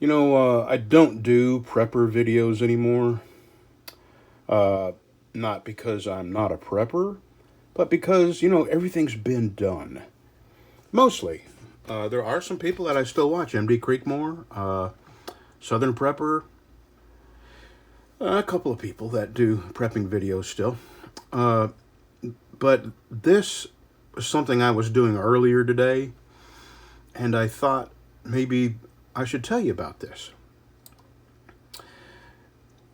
I don't do prepper videos anymore. Uh, Not because I'm not a prepper, but because, everything's been done. Mostly. There are some people that I still watch. MD Creekmore, Southern Prepper, a couple of people that do prepping videos still. Uh, but this was something I was doing earlier today, and I thought maybe I should tell you about this.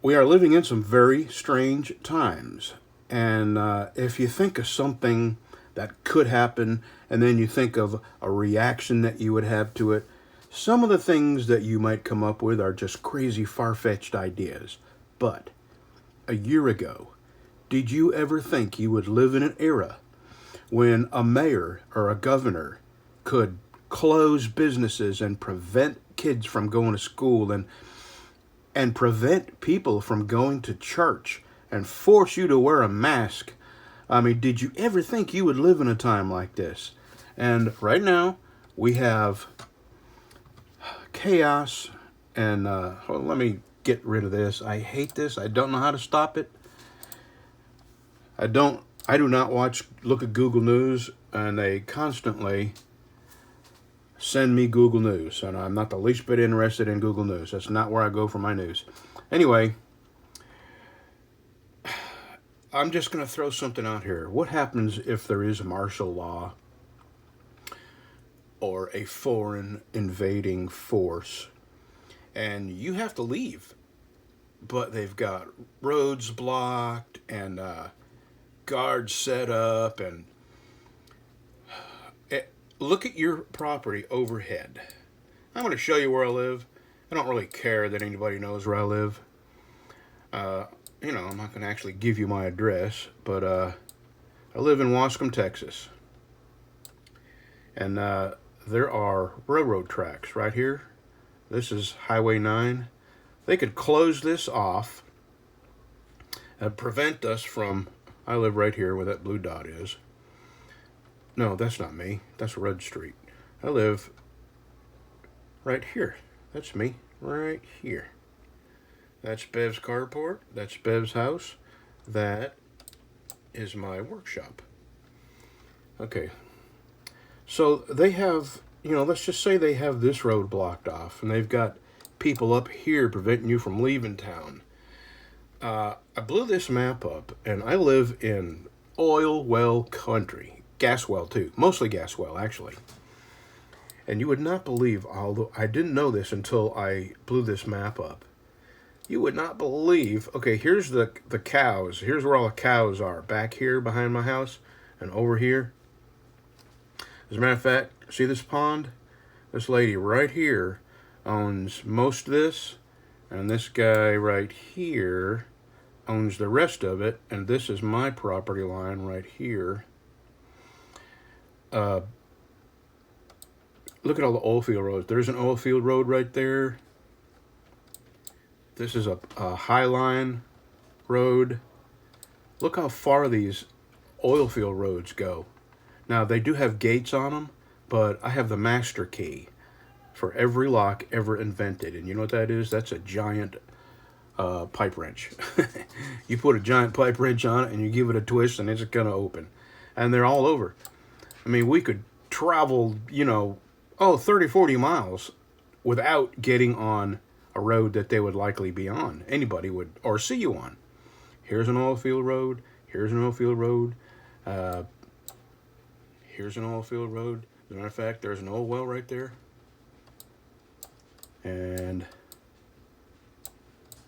We are living in some very strange times. And if you think of something that could happen, and then you think of a reaction that you would have to it, some of the things that you might come up with are just crazy, far fetched ideas. But a year ago, did you ever think you would live in an era when a mayor or a governor could close businesses and prevent kids from going to school and prevent people from going to church and force you to wear a mask? I mean, did you ever think you would live in a time like this? And right now, we have chaos. And well, let me get rid of this. I hate this. I don't know how to stop it. I do not look at Google News, and they constantly send me Google News, and I'm not the least bit interested in Google News. That's not where I go for my news. Anyway, I'm just going to throw something out here. What happens if there is martial law or a foreign invading force and you have to leave, but they've got roads blocked and guards set up, and look at your property overhead. I'm going to show you where I live. I don't really care that anybody knows where I live. I'm not going to actually give you my address, but I live in Wascom, Texas. And there are railroad tracks right here. This is Highway 9. They could close this off and prevent us from... I live right here where that blue dot is. No, that's not me. That's Red Street. I live right here. That's me, right here. That's Bev's carport. That's Bev's house. That is my workshop. Okay. So they have, let's just say they have this road blocked off, and they've got people up here preventing you from leaving town. I blew this map up, and I live in oil well country. Gas well, too. Mostly gas well, actually. And you would not believe, although I didn't know this until I blew this map up, you would not believe... Okay, here's the cows. Here's where all the cows are. Back here behind my house and over here. As a matter of fact, see this pond? This lady right here owns most of this, and this guy right here owns the rest of it, and this is my property line right here. Look at all the oil field roads. There's an oil field road right there. This is a Highline road. Look how far these oil field roads go. Now, they do have gates on them, but I have the master key for every lock ever invented. And you know what that is? That's a giant pipe wrench. You put a giant pipe wrench on it and you give it a twist and it's going to open. And they're all over. I mean, we could travel, 30, 40 miles without getting on a road that they would likely be on. Anybody would, or see you on. Here's an oil field road. Here's an oil field road. Here's an oil field road. As a matter of fact, there's an oil well right there. And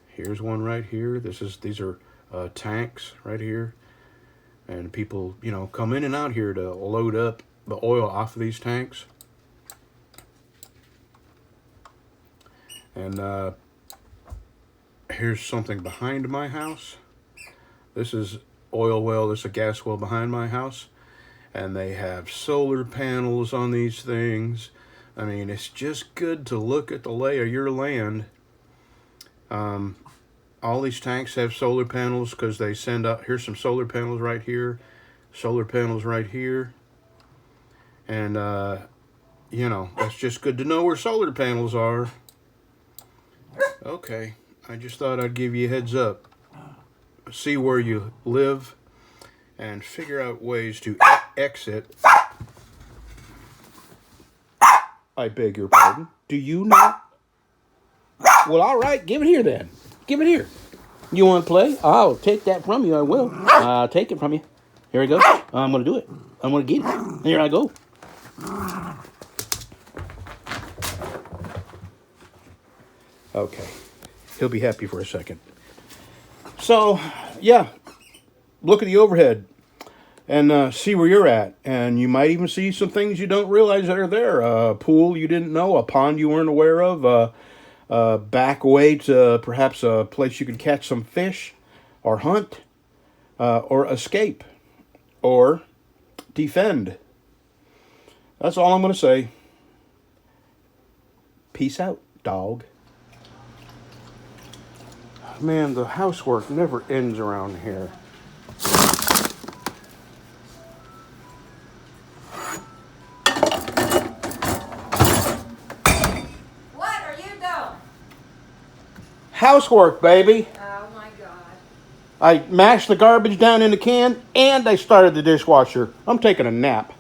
here's one right here. These are tanks right here. And people, come in and out here to load up the oil off of these tanks. And here's something behind my house. This is oil well. This is a gas well behind my house. And they have solar panels on these things. I mean, it's just good to look at the lay of your land. All these tanks have solar panels because they send out... Here's some solar panels right here. Solar panels right here. And, that's just good to know where solar panels are. Okay, I just thought I'd give you a heads up. See where you live and figure out ways to exit. I beg your pardon. Do you not? Well, all right, give it here then. Give it here. You want to play? I'll take that from you. I will. I'll take it from you. Here we go. I'm going to do it. I'm going to get it. Here I go. Okay. He'll be happy for a second. So, yeah. Look at the overhead and see where you're at. And you might even see some things you don't realize that are there. A pool you didn't know, a pond you weren't aware of, back way to perhaps a place you could catch some fish or hunt or escape or defend. That's all I'm going to say. Peace out, dog. Man, the housework never ends around here. What are you doing? Housework, baby. Oh my God. I mashed the garbage down in the can and I started the dishwasher. I'm taking a nap.